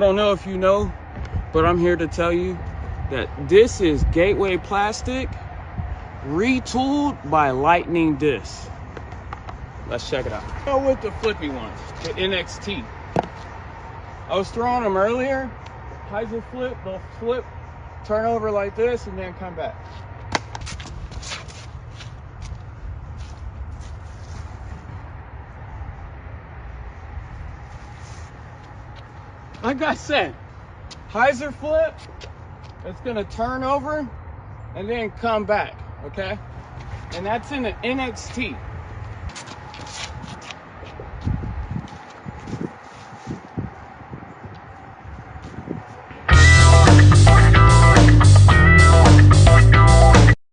I don't know if you know, but I'm here to tell you that this is Gateway Plastic retooled by Lightning Disc. Let's check it out. Go with the flippy ones, the NXT. I was throwing them earlier. Hyzer flip, they'll flip, turn over like this, and then come back. Like I said, Hyzer flip, it's gonna turn over and then come back, okay? And that's in the NXT.